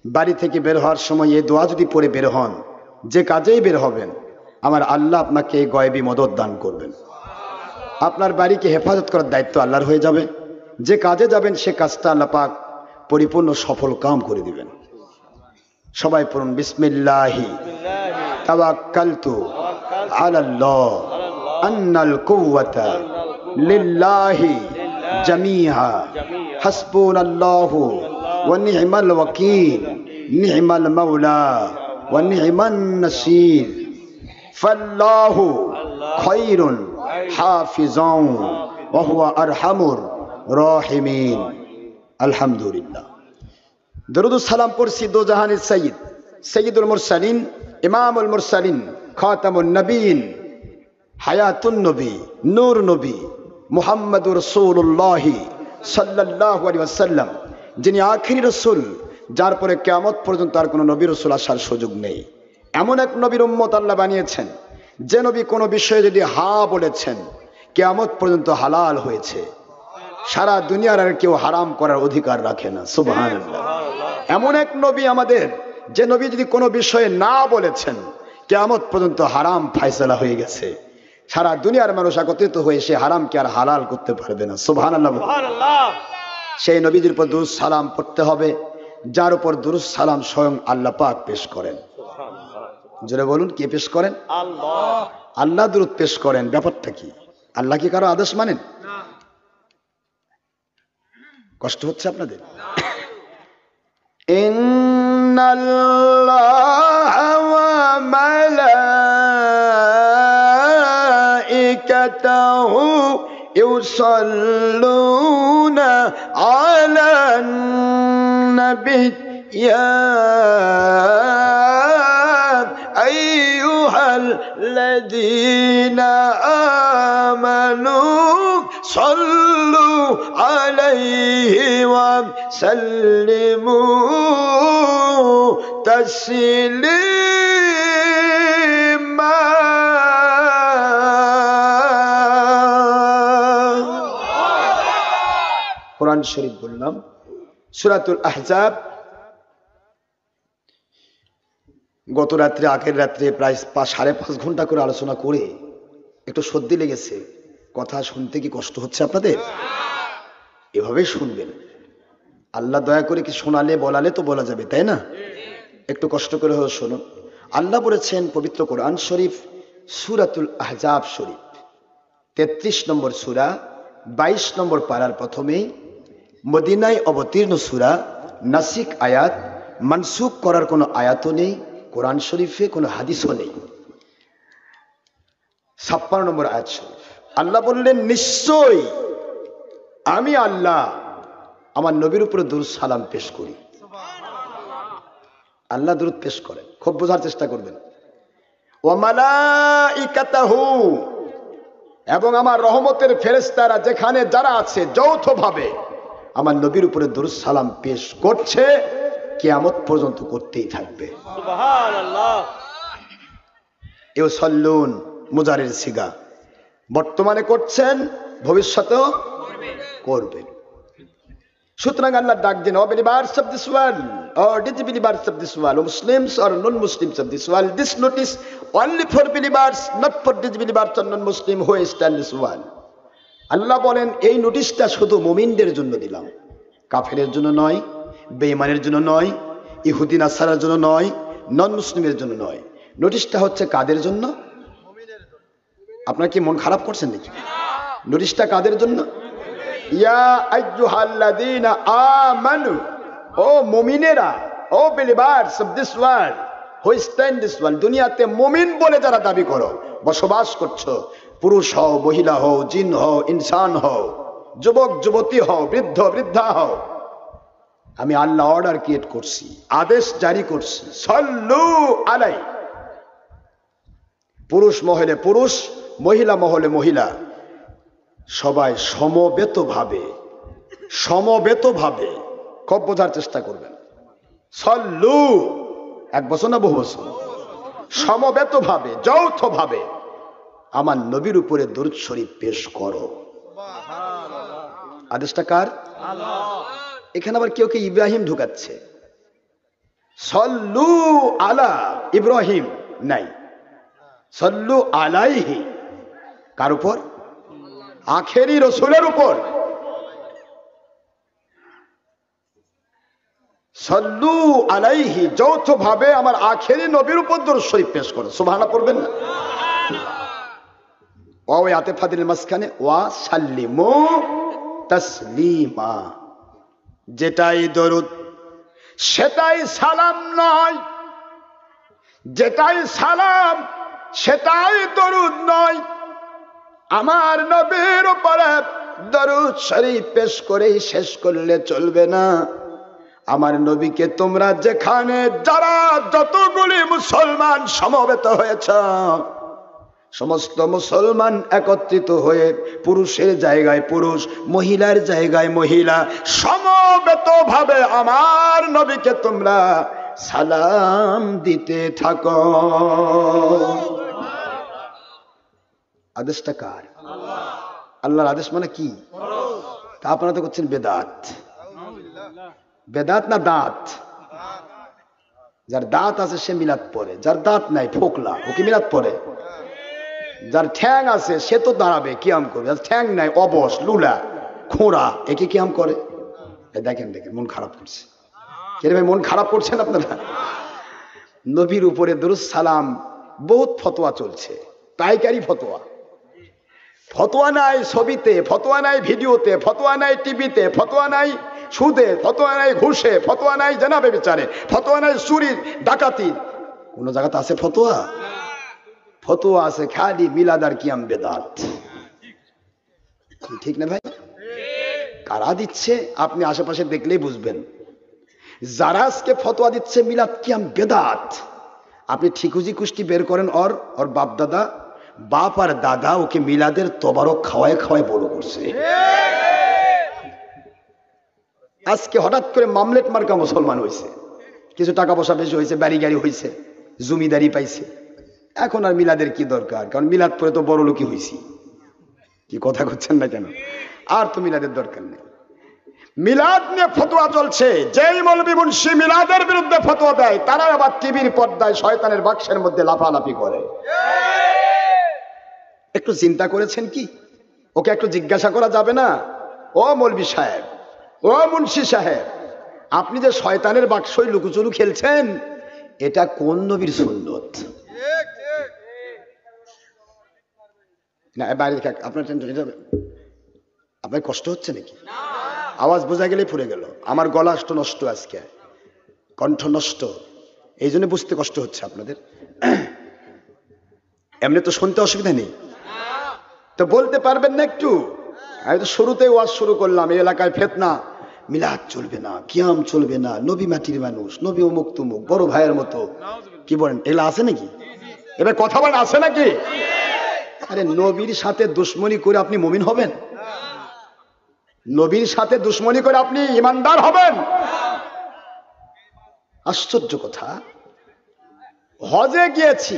বাড়ি থেকে বের হওয়ার সময় এই দোয়া যদি পড়ে বের হন, যে কাজেই বের হবেন, আমার আল্লাহ আপনাকে এই গয়বী মদত দান করবেন। আপনার বাড়িকে হেফাজত করার দায়িত্ব আল্লাহর হয়ে যাবে। যে কাজে যাবেন সে কাজটা আল্লাহ পাক পরিপূর্ণ সফল কাম করে দিবেন। সবাই পড়ুন, বিসমিল্লাহি তাওয়াক্কালতু আলাল্লাহ আন্নাল কুওয়াতা লিল্লাহি জামিআ হাসবুনাল্লাহু ওয়া নি'মাল ওয়াকিল নি'মাল মাওলা ওয়া নি'মান নাসির ফাল্লাহু খায়রুন হাফিজান ওয়া হুয়া আরহামুর রাহিমিন। আলহামদুলিল্লাহ। দরুদ সালাম পড়ছি দো জাহানের সৈয়দ, সৈয়দুল মুরসালিন, ইমামুল মুরসালিন, খাতামুন নবীন, হায়াতুন নবী, নূর নবী, মুহাম্মদুর রাসূলুল্লাহ সাল্লাল্লাহু আলাইহি ওয়াসাল্লাম, যিনি আখিরি রাসূল, যার পরে কিয়ামত পর্যন্ত আর কোনো নবী রাসূল আসার সুযোগ নেই। এমন এক নবীর উম্মত আল্লাহ বানিয়েছেন, যে নবী কোনো বিষয়ে যদি হা বলেছেন কিয়ামত পর্যন্ত হালাল হয়েছে। সারা দুনিয়ার আর কেউ হারাম করার অধিকার রাখে না। সুবহানাল্লাহ। এমন এক নবী আমাদের, যে নবী যদি কোনো বিষয়ে না বলেছেন কিয়ামত পর্যন্ত হারাম ফায়সালা হয়ে গেছে। সারা দুনিয়ার মানুষ একত্রিত হয়ে সে হারামকে আর হালাল করতে পারবে না। সুবহানাল্লাহ। সেই নবীদের উপর দুরূদ সালাম পড়তে হবে, যার উপর দুরূদ সালাম স্বয়ং আল্লাহ পাক পেশ করেন। জোরে বলুন, কে পেশ করেন? আল্লাহ। আল্লাহ দুরূদ পেশ করেন। ব্যাপারটা কি? আল্লাহ কি কারো আদেশ মানেন? কষ্ট হচ্ছে আপনাদের? ইন্নাল্লাহা ওয়া মালাইকাতাহু ইউসাল্লুনা আলান নবী ইয়া আইয়ুহাল্লাযীনা আমানু সাল্লু আলাইহি ওয়া সাল্লিমু তাসলিমা। কোরআন শরীফ বললাম, সূরাতুল আহজাব। গত রাত্রে, আগের রাত্রে প্রায় 5.5 ঘন্টা করে আলোচনা করে একটু সর্দি লেগেছে। কথা শুনতে কি কষ্ট হচ্ছে আপনাদের? এভাবেই শুনবেন। আল্লাহ দয়া করে কি শোনালে বলালে তো বলা যাবে, তাই না? একটু কষ্ট করে হয়ে শুনুন। আল্লাহ বলেছেন পবিত্র কোরআন শরীফ, সূরাতুল আহজাব শরীফ 33 নম্বর সূরা, 22 নম্বর পারার প্রথমেই, মদিনায় অবতীর্ণ সূরা, নাসিক আয়াত, মানসুখ করার কোনো আয়াতও নেই কোরআন শরীফে, কোনো হাদিসও নেই। 56 নম্বর আয়াত শরীফ আল্লাহ বললেন, নিশ্চয়ই আমি আল্লাহ আমার নবীর উপরে দুরূদ সালাম পেশ করি। আল্লাহ দুরূদ পেশ করেন, খুব বোঝার চেষ্টা করবেন। ওয়া মালাইকাতাহু, এবং আমার রহমতের ফেরেশতারা যেখানে যারা আছে যৌথভাবে আমার নবীর উপরে দুরূদ সালাম পেশ করছে, কিয়ামত পর্যন্ত করতেই থাকবে। সুবহানাল্লাহ। ইউসাল্লুন মুজারির সিগা, বর্তমানে করছেন, ভবিষ্যতেও করবেন। সুতরাং আল্লাহ ডাক দেন, ও believers of this world, or disbelievers of this world, Muslims or non-Muslims of this world, this notice only for believers, not for disbelievers or non-Muslim who stand this world. আল্লাহ বলেন, এই নোটিশটা শুধু মুমিনদের জন্য দিলাম, কাফেরের জন্য নয়, বেঈমানের জন্য নয়, ইহুদি নাসারার জন্য নয়, নন মুসলিমের জন্য নয়। নোটিশটা হচ্ছে কাদের জন্য? আপনার কি মন খারাপ করছেন নাকি? নোটিশটা কাদের জন্য? ইয়া আইয়ুহাল্লাযীনা আমানু, ও মুমিনেরা, O believers of this world who stand this world, দুনিয়াতে মুমিন বলে যারা দাবি করো, বসবাস করছো, পুরুষ হও, মহিলা হও, জিন হও, ইনসান হও, যুবক যুবতী হও, বৃদ্ধ বৃদ্ধা হও, আমি আল্লাহ অর্ডার ক্রিয়েট করছি, আদেশ জারি করছি, সাল্লু আলাই, পুরুষ মহলে পুরুষ, মহিলা মহলে মহিলা, সবাই সমবেতভাবে খুব বোঝার চেষ্টা করবেন। সাল্লু, এক বছর না বহু বছর, সমবেতভাবে যৌথভাবে আমার নবীর উপরে দরুদ শরীফ পেশ করো। আদেশটা কার? আল্লাহ। এখানে আবার কেউ ইব্রাহিম ঢুকাচ্ছে, সল্লু আলা ইব্রাহিম নাই, সল্লু আলাইহি কার উপর? আখেরি রসুলের উপর। সল্লু আলাইহি যৌথ ভাবে আমার আখেরি নবীর উপর দরুদ শরীফ পেশ করে, সুবহানাল্লাহ পড়বেন না? ওয়া আতিফাতিল মাসখানে ওয়া সাল্লিমু তাসলিমা, যেটাই দরুদ সেটাই সালাম নয়, যেটাই সালাম সেটাই দরুদ নয়। আমার নবীর উপরে দরুদ শরীফ পেশ করেই শেষ করলে চলবে না। আমার নবীকে তোমরা যেখানে যারা যতগুলি মুসলমান সমবেত হয়েছ, সমস্ত মুসলমান একত্রিত হয়ে পুরুষের জায়গায় পুরুষ, মহিলার জায়গায় মহিলা, সমবেত ভাবে আমার নবীকে তোমরা সালাম দিতে থাকো। আদেশটা কার? আল্লাহর আদেশ মানে কি? তা আপনারা তো করছেন বেদাত। বেদাত না দাঁত? যার দাঁত আছে সে মিলাদ পড়ে, যার দাঁত নাই ফোকলা, ও কি মিলাদ পড়ে? যার ঠ্যাং আছে সে তো দাঁড়াবে, কিয়াম করবে। যার ঠ্যাং নাই অবশ, লুলা, খোঁড়া, একে কিয়াম করে? দেখেন দেখেন মন খারাপ করছে। কে ভাই মন খারাপ করছেন আপনারা? নবীর উপরে দরুদ সালাম বহুত ফতোয়া চলছে, পাইকারি ফতোয়া। ফতোয়া নাই ছবিতে, ফতোয়া নাই ভিডিওতে, ফতোয়া নাই টিভিতে, ফতোয়া নাই সুদে, ফতোয়া নাই ঘুষে, ফতোয়া নাই জানাবে বিচারে, ফতোয়া নাই চুরির ডাকাতির। কোন জায়গাতে আছে ফতোয়া? ফতোয়া আছে খালি মিলাদ আর কিয়াম বেদাত। ঠিক না ভাই? কারা দিচ্ছে আপনি আশেপাশে দেখলেই বুঝবেন। যারা আজকে ফতোয়া দিচ্ছে মিলাদ কিয়াম বেদাত, আপনি ঠিকুজি কুষ্টি বের করেন। ওর বাপ দাদা, বাপ আর দাদা ওকে মিলাদের তবারক খাওয়ায় খাওয়ায় বড় করছে। আজকে হঠাৎ করে মামলেট মার্কা মুসলমান হয়েছে, কিছু টাকা পয়সা বেশি হয়েছে, বাড়ি গাড়ি হয়েছে, জমিদারি পাইছে, এখন আর মিলাদের কি দরকার? কারণ মিলাদ পরে তো বড় লোকই হয়েছি। কি কথা করছেন না কেন? আর তো মিলাদের দরকার নেই। মিলাদ নিয়ে ফতোয়া চলছে, যেই মৌলবী মুন্সি মিলাদের বিরুদ্ধে ফতোয়া দেয়, তারা আবার টিভির পর্দায় শয়তানের বাক্সের মধ্যে লাফালাফি করে। একটু চিন্তা করেছেন কি? ওকে একটু জিজ্ঞাসা করা যাবে না? ও মৌলবী সাহেব, ও মুন্সি সাহেব, আপনি যে শয়তানের বাক্সই লুকুচুরু খেলছেন, এটা কোন নবীর সুন্নত? না বাইরে আপনার আপনার কষ্ট হচ্ছে নাকি? আওয়াজ বোঝা গেলেই পুড়ে গেল। আমার গলা নষ্ট, আজকে কণ্ঠ নষ্ট, এই জন্য বুঝতে কষ্ট হচ্ছে আপনাদের। এমনি তো শুনতে অসুবিধা নেই, তো বলতে পারবেন না একটু? আমি তো শুরুতেই ওয়াজ শুরু করলাম, এই এলাকায় ফিতনা, মিলাদ চলবে না, কিয়াম চলবে না, নবী মাটির মানুষ, নবী অমুক তুমুক, বড় ভাইয়ের মতো। কি বলেন, এলা আছে নাকি? এবার কথা বলেন, আছে নাকি? আরে নবীর সাথে দুশ্মনী করে আপনি মুমিন হবেন? নবীর সাথে দুশ্মনী করে আপনি ইমানদার হবেন? আশ্চর্য কথা। হজে গিয়েছি,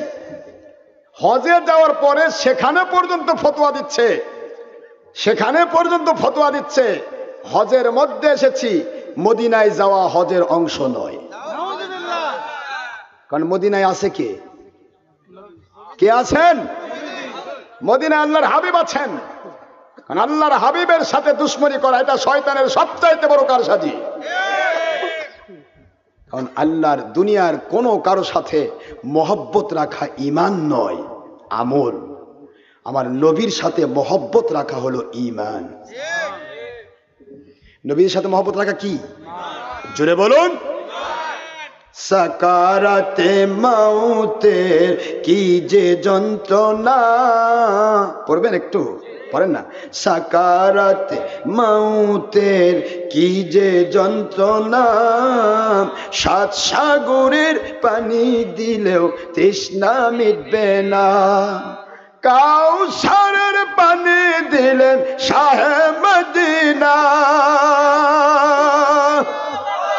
হজে যাওয়ার পরে সেখানে পর্যন্ত ফতোয়া দিচ্ছে, সেখানে পর্যন্ত ফতোয়া দিচ্ছে হজের মধ্যে এসেছি, মদিনায় যাওয়া হজের অংশ নয়। কারণ মদিনায় আছে কে? কে আছেন? মদিনায় আল্লাহর হাবিব আছেন। কারণ আল্লাহর হাবিবের সাথে দুশ্মনী করা এটা শয়তানের সবচাইতে বড় কারসাজি। কারণ আল্লাহর দুনিয়ার কোনো কারো সাথে মহব্বত রাখা ঈমান নয়, আমল। আমার নবীর সাথে মহব্বত রাখা হলো ঈমান। নবীর সাথে মহব্বত রাখা কি? জোরে বলুন। সাকারাতে মাউতের কি যে যন্ত্রণা, পড়বেন একটু, পড়েন না। সাকারাতে মাউতের কি যে যন্ত্রণা, সাত সাগরের পানি দিলেও তৃষ্ণা মিটবে না। কাউসারের পানি দিলেন শাহে মদিনা,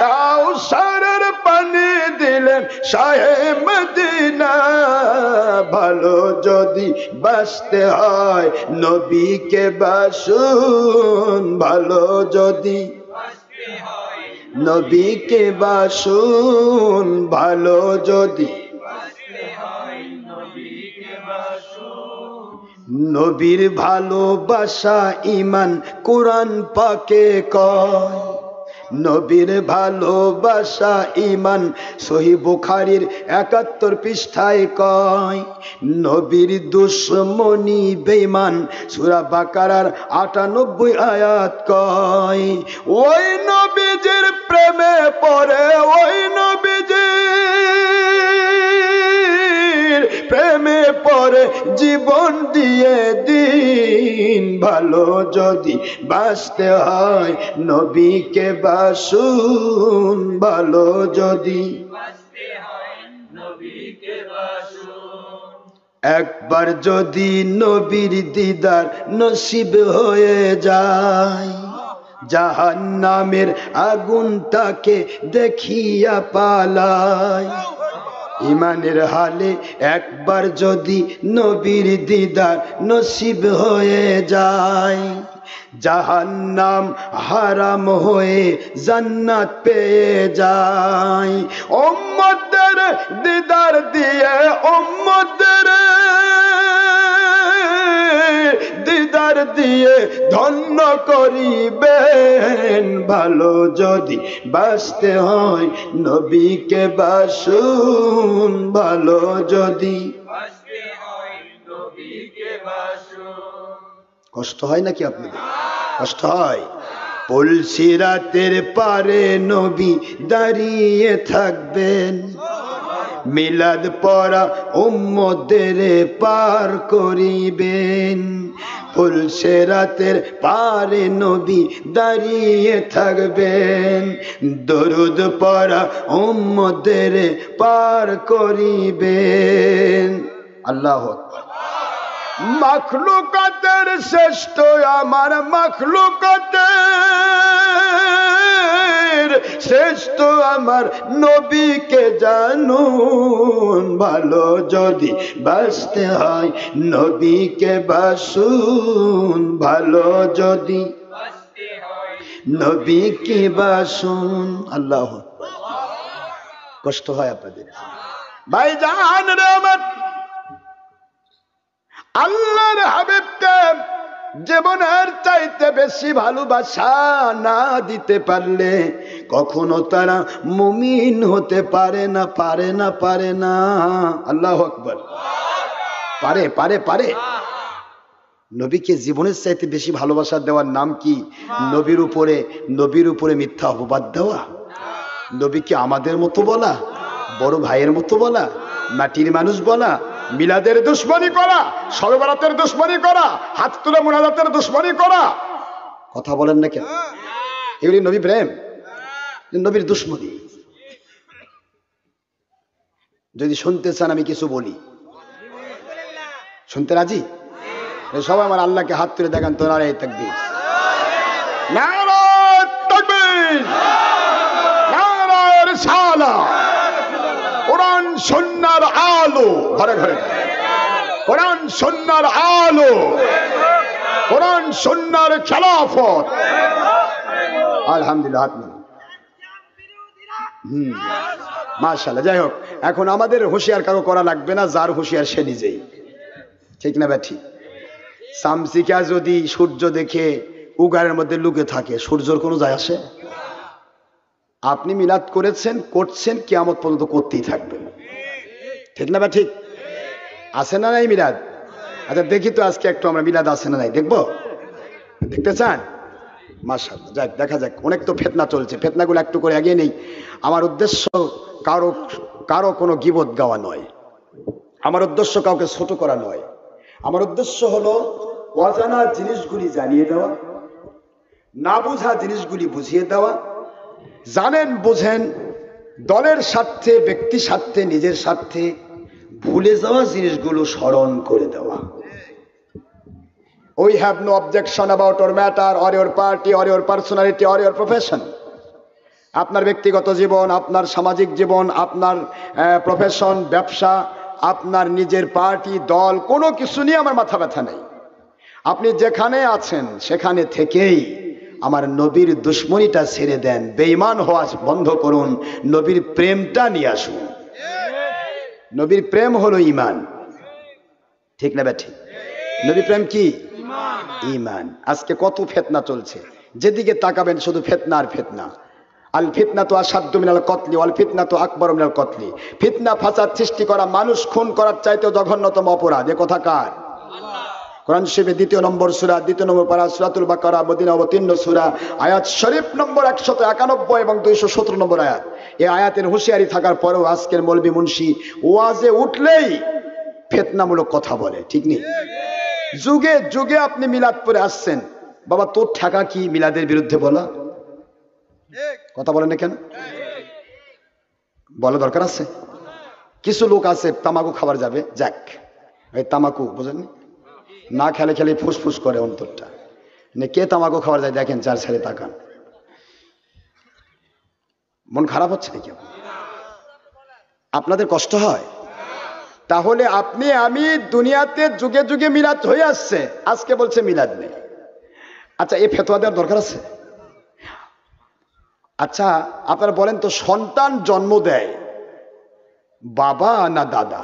কাউসারের পানি দিলেন শাহে মদিনা। ভালো যদি বাসতে হয় নবীকে বাসুন, ভালো যদি নবীকে বাসুন ভালো যদি নবীর ভালোবাসা ঈমান কুরআন পাকে কয় নবীর ভালোবাসা ঈমান সহিহ বুখারীর ৭১ পৃষ্ঠায় কয় নবীর দুশমনি বেঈমান সূরা বাকারার ৯৮ আয়াত কয় ওই নবীজির প্রেমে পড়ে ওই নবীজির প্রেমে পড়ে জীবন দিয়ে দিন ভালো যদি বাঁচতে হয় নবীকে বাসুন ভালো যদি একবার যদি নবীর দিদার নসিব হয়ে যায় জাহান্নামের আগুন তাকে দেখিয়া পালায় ইমানের হালে একবার যদি নবীর দিদার নসিব হয়ে যায় জাহান্নাম হারাম হয়ে জান্নাত পেয়ে যায় উম্মতের দিদার দিয়ে উম্মতের দিদার দিয়ে ধন্য করিবেন ভালো যদি বাঁচতে হয় নবীকে বাসুন ভালো যদি কষ্ট হয় নাকি আপনাদের কষ্ট হয় পুলসিরাতের পারে নবী দাঁড়িয়ে থাকবেন মিলাদ পড়া উম্মতদের পার করিবেন পুলসিরাতের পারে নবী দাঁড়িয়ে থাকবেন দরুদ পড়া উম্মতদের পার করিবেন আল্লাহু আকবার মাখলুকাতের শ্রেষ্ঠ আমার মাখলুকাতের শ্রেষ্ঠ আমার নবীকে জানুন ভালো যদি বাঁচতে হয় নবীকে বাসুন ভালো যদি নবীকে বাসুন আল্লাহ কষ্ট হয় আপনাদের ভাইজান রে আমার আল্লাহর হাবিবকে জীবনের চাইতে বেশি ভালোবাসা না দিতে পারলে কখনো তারা মুমিন হতে পারে না পারে না পারে না আল্লাহু আকবার পারে পারে পারে নবীকে জীবনের চাইতে বেশি ভালোবাসা দেওয়ার নাম কি নবীর উপরে মিথ্যা অপবাদ দেওয়া নবীকে আমাদের মতো বলা বড় ভাইয়ের মতো বলা মাটির মানুষ বলা মিলাদের দুশ্মনী করা শবে বরাতের দুশ্মনী করা হাত তুলে মুনাজাতের দুশ্মনী করা কথা বলেন না কেন এগুলি নবী প্রেম নবীর দুশ্মনী যদি শুনতে চান আমি কিছু বলি শুনতে রাজি সবাই আমার আল্লাহকে হাত তুলে দেখান তো নারে তাকবীর নারে তাকবীর নারে রিসালাত কোরআন সুন্নাহর আলো ঘরে ঘরে কোরআন সুন্নাহর আলো কোরআন সুন্নাহর খেলাফত আলহামদুলিল্লাহ মাশাআল্লাহ যাই হোক এখন আমাদের হুঁশিয়ার কারো করা লাগবে না যার হুঁশিয়ার সে নিজেই ঠিক না ব্যাঠি সামসিকা যদি সূর্য দেখে উগারের মধ্যে লুকে থাকে সূর্যর কোনো যায় আসে আপনি মিলাদ করেছেন করছেন কিয়ামত পর্যন্ত করতেই থাকবেন ঠিক না বা ঠিক আছে না নাই মিলাদ আচ্ছা দেখি তো আজকে একটু আমরা মিলাদ আছে না নাই দেখবো দেখতে চান মাশাআল্লাহ যাক দেখা যাক অনেক তো ফিতনা চলছে ফিতনাগুলো একটু করে এগিয়ে নেই আমার উদ্দেশ্য কারো কোনো গীবত গাওয়া নয় আমার উদ্দেশ্য কাউকে ছোট করা নয় আমার উদ্দেশ্য হলো অজানা জিনিসগুলি জানিয়ে দেওয়া না বোঝা জিনিসগুলি বুঝিয়ে দেওয়া জানেন বোঝেন দলের স্বার্থে ব্যক্তি স্বার্থে নিজের স্বার্থে ভুলে যাওয়া জিনিসগুলো স্মরণ করে দেওয়া We have no objection about your matter or your party or your personality or your profession. আপনার ব্যক্তিগত জীবন আপনার সামাজিক জীবন আপনার প্রফেশন ব্যবসা আপনার নিজের পার্টি দল কোনো কিছু নিয়ে আমার মাথা ব্যথা নেই আপনি যেখানে আছেন সেখানে থেকেই আমার নবীর দুশ্মনীটা ছেড়ে দেন, বেঈমান হওয়া বন্ধ করুন, নবীর প্রেমটা নিয়ে আসুন। নবীর প্রেম হলো ঈমান, ঠিক না ব্যাঠি? নবী প্রেম কি? ঈমান। আজকে কত ফিতনা চলছে, যেদিকে তাকাবেন শুধু ফিতনা আর ফিতনা। আল ফিতনাতু আশাদ্দু মিনাল কতলি ওয়াল ফিতনাতু আকবারু মিনাল কতলি। ফিতনা ফাসাদ সৃষ্টি করা, মানুষ খুন করার চাইতেও জঘন্যতম অপরাধ। এ কথা কার? কোরআন শরীফে 2 নম্বর সূরা 2 নম্বর পারা সূরাতুল বাকারা, মদিনা অবতীর্ণ সূরা, আয়াত শরীফ নম্বর 191 এবং 217 নম্বর আয়াত। এই আয়াতের হুঁশিয়ারি থাকার পরেও আজকের মৌলবি মুন্সি ওয়াজে উঠলেই ফিতনামূলক কথা বলে, ঠিক নেই? যুগে যুগে আপনি মিলাদ পড়ে আসছেন, বাবা তোর ঠাকা কি মিলাদের বিরুদ্ধে বলা? কথা বলেন না কেন? বলা দরকার আছে? কিছু লোক আছে তামাকু খাবার যাবে, যাক এই তামাকু বুঝেননি, না খেলে খেলে ফুসফুস করে অন্তরটা। কে তামাকু খাবার যায় দেখেন, চার ছেড়ে তাকান, মন খারাপ হচ্ছে নাকি? আপনাদের কষ্ট হয়? তাহলে আপনি আমি দুনিয়াতে যুগে যুগে মিলাদ হয়ে আসছে, আজকে বলছে মিলাদ নেই। আচ্ছা, এই ফতোয়া দেওয়ার দরকার আছে? আচ্ছা আপনারা বলেন তো, সন্তান জন্ম দেয় বাবা না দাদা?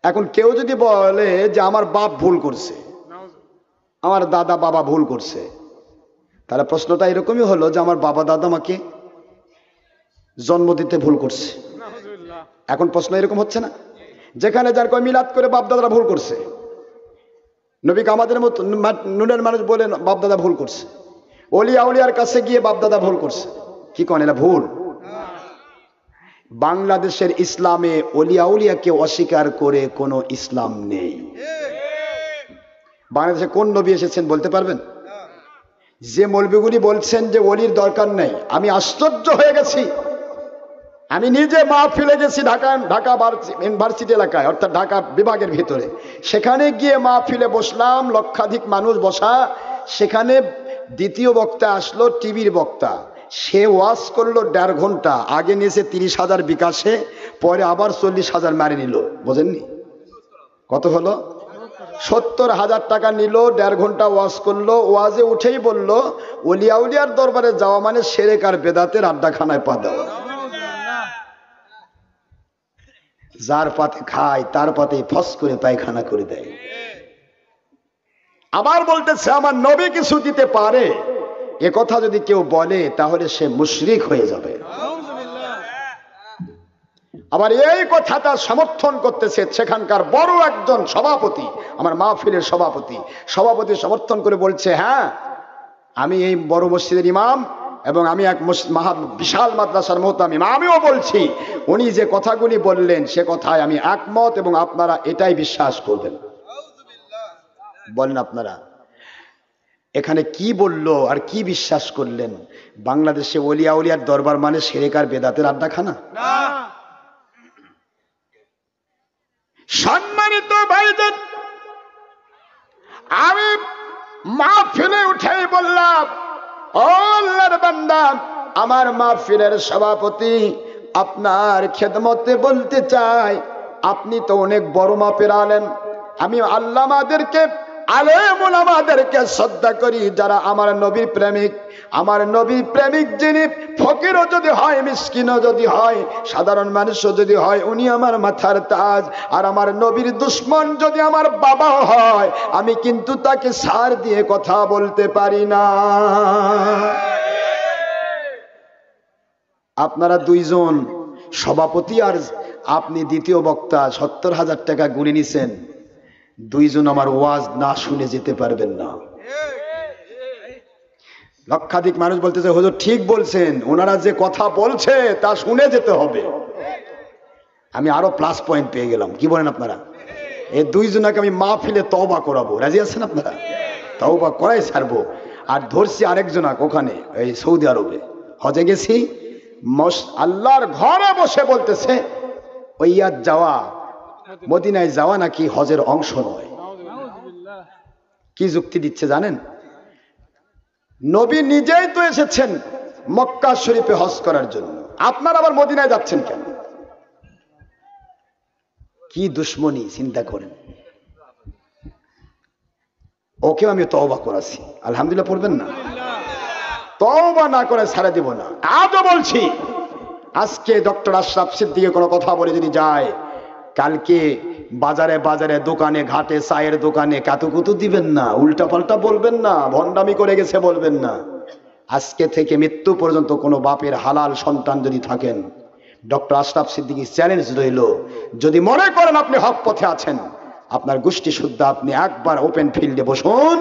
এখন কেউ যদি বলে যে আমার বাপ ভুল করছে, আমার দাদা বাবা ভুল করছে, তাহলে প্রশ্নটা এরকমই হলো যে আমার বাবা দাদা আমাকে জন্ম দিতে ভুল করছে। এখন প্রশ্ন এরকম হচ্ছে না? যেখানে যার কয় মিলাদ করে বাপ দাদারা ভুল করছে, নবীকে আমাদের মতো নুনের মানুষ বলে বাপ দাদা ভুল করছে, ওলিয়া উলিয়ার কাছে গিয়ে বাপ দাদা ভুল করছে, কি কন এটা ভুল? বাংলাদেশের ইসলামে ওলিয়া উলিয়াকে অস্বীকার করে কোনো ইসলাম নেই। বাংলাদেশে কোন নবী এসেছেন বলতে পারবেন? যে মৌলবীগুলি বলছেন যে ওলির দরকার নেই, আমি আশ্চর্য হয়ে গেছি। আমি নিজে মাহফিলে গেছি ঢাকা ইউনিভার্সিটি এলাকায়, অর্থাৎ ঢাকা বিভাগের ভিতরে। সেখানে গিয়ে মাহফিলে বসলাম, লক্ষাধিক মানুষ বসা। সেখানে দ্বিতীয় বক্তা আসলো, টিভির বক্তা। সে ওয়াজ করলো 1.5 ঘন্টা। আগে নিয়েছে 30,000 বিকাশে, পরে আবার 40,000 মারি নিল। বোঝেননি কত হলো? 70,000 টাকা নিল। 1.5 ঘন্টা ওয়াজ করলো। ওয়াজে উঠেই বলল, ওলিয়া উলিয়ার দরবারে যাওয়া মানে শিরক আর বেদাতের আড্ডাখানায় পা দেওয়া। যার পাতে খায় তার পাতে ফস করে পায়খানা করে দেয়। আবার বলতেছে আমার নবী কিছু দিতে পারে, এ কথা যদি কেউ বলে তাহলে সে মুশরিক হয়ে যাবে। আবার এই কথাটা সমর্থন করতেছে সেখানকার বড় একজন সভাপতি, আমার মাহফিলের সভাপতি সমর্থন করে বলছে, হ্যাঁ আমি এই বড় মসজিদের ইমাম এবং আমি এক বিশাল মাদ্রাসার মোহতামিম, আমিও বলছি উনি যে কথাগুলি বললেন সে কথায় আমি একমত এবং আপনারা এটাই বিশ্বাস করবেন। বলেন আপনারা এখানে কি বললো আর কি বিশ্বাস করলেন? বাংলাদেশে ওলিয়া উলিয়ার দরবার মানে শিরক আর বেদাতের আড্ডাখানা? সম্মানিত ভাইজান, আমি মাহফিলে উঠেই বললাম, ও আল্লাহর বান্দা, আমার মাহফিলের সভাপতি আপনার খেদমতে বলতে চাই, আপনি তো অনেক বড় মাপের আলেম। আমি আল্লামাদেরকে আলেম ওলামাদেরকে শ্রদ্ধা করি, যারা আমার নবীর প্রেমিক। আমার নবীর প্রেমিক যিনি, ফকিরও যদি হয়, মিসকিনও যদি হয়, সাধারণ মানুষও যদি হয়, উনি আমার মাথার তাজ। আর আমার নবীর দুশ্মন যদি আমার বাবাও হয়, আমি কিন্তু তাকে ছাড় দিয়ে কথা বলতে পারি না। আপনারা দুইজন সভাপতি আর আপনি দ্বিতীয় বক্তা 70,000 টাকা গুনে নিছেন, দুইজন আমার ওয়াজ না শুনে যেতে পারবেন না। লক্ষাধিক মানুষ বলতেছে, হুজুর ঠিক বলছেন, ওনারা যে কথা বলছে তা শুনে যেতে হবে। আমি আরো প্লাস পয়েন্ট পেয়ে গেলাম। কি বলেন আপনারা? এই দুইজনকে আমি মাহফিলে তওবা করাবো, রাজি আছেন আপনারা? তওবা করাই ছাড়বো। আর ধরছি আরেকজনকে ওখানে, এই সৌদি আরবে হজে গেছি, আল্লাহর ঘরে বসে বলতেছে ওইয়াদ যাওয়া, মদিনায় যাওয়া নাকি হজের অংশ নয়। কি যুক্তি দিচ্ছে জানেন? নবী নিজেই তো এসেছেন মক্কা শরীফে হজ করার জন্য, আপনারা আবার মদিনায় যাচ্ছেন কেন? কি দুশ্মনী চিন্তা করেন। ওকেও আমি তওবা করাছি, আলহামদুলিল্লাহ পড়বেন না? তওবা না করে ছাড়া দিব না। আজও বলছি, আজকে ডক্টর আশরাফ সিদ্দিকী কোনো কথা বলে যদি যায়, কালকে বাজারে বাজারে দোকানে ঘাটে চায়ের দোকানে কাতুকুতু দিবেন না, উল্টা পাল্টা বলবেন না, ভণ্ডামি করে গেছে বলবেন না। আজকে থেকে মৃত্যু পর্যন্ত কোনো বাপের হালাল সন্তান যদি থাকেন, ডক্টর আশরাফ সিদ্দিকী চ্যালেঞ্জ রইল, যদি মনে করেন আপনি হক পথে আছেন, আপনার গোষ্ঠী শুদ্ধ আপনি একবার ওপেন ফিল্ডে বসুন,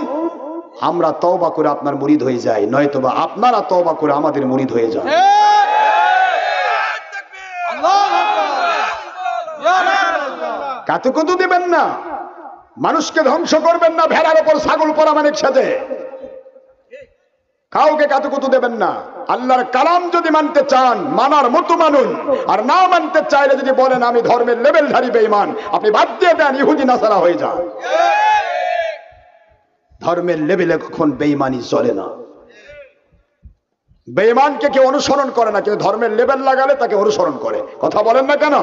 আমরা তওবা করে আপনার মুরিদ হয়ে যাই, নয়তোবা আপনারা তওবা করে আমাদের মুরিদ হয়ে যান। কাতুকুতু দিবেন না, মানুষকে ধ্বংস করবেন না, ভেড়ার ওপর ছাগল পরা মানে সাথে কাউকে কাতুকুতু দেবেন না। আল্লাহর কালাম যদি মানতে চান, মানার মতো মানুন, আর না মানতে চাইলে যদি বলেন আমি ধর্মের লেভেলধারী বেঈমান, আপনি বাদ দিয়ে দেন, ইহুদি নাসারা হয়ে যান। ধর্মের লেভেলে কখন বেঈমানি চলে না। বেঈমানকে কেউ অনুসরণ করে না, কিন্তু ধর্মের লেভেল লাগালে তাকে অনুসরণ করে। কথা বলেন না কেন?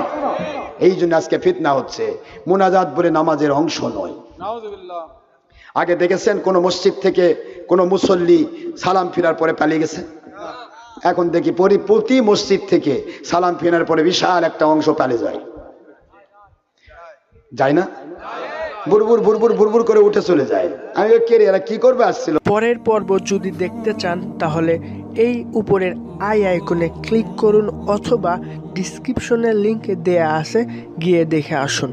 এই জন্য আজকে ফিতনা হচ্ছে। মুনাজাত বলে নামাজের অংশ নয়। আগে দেখেছেন কোন মসজিদ থেকে কোন মুসল্লি সালাম ফিরার পরে পালিয়ে গেছে? এখন দেখি প্রতি মসজিদ থেকে সালাম ফিরার পরে বিশাল একটা অংশ পালিয়ে যায় না? বুরবুর বুরবুর বুরবুর করে উঠে চলে যায়। আমি কে রে, এরা কি করবে আসছিল? পরের পর্ব যদি দেখতে চান তাহলে এই উপরের আই আইকনে ক্লিক করুন, অথবা ডিসক্রিপশনে লিংক দেয়া আছে, গিয়ে দেখে আসুন।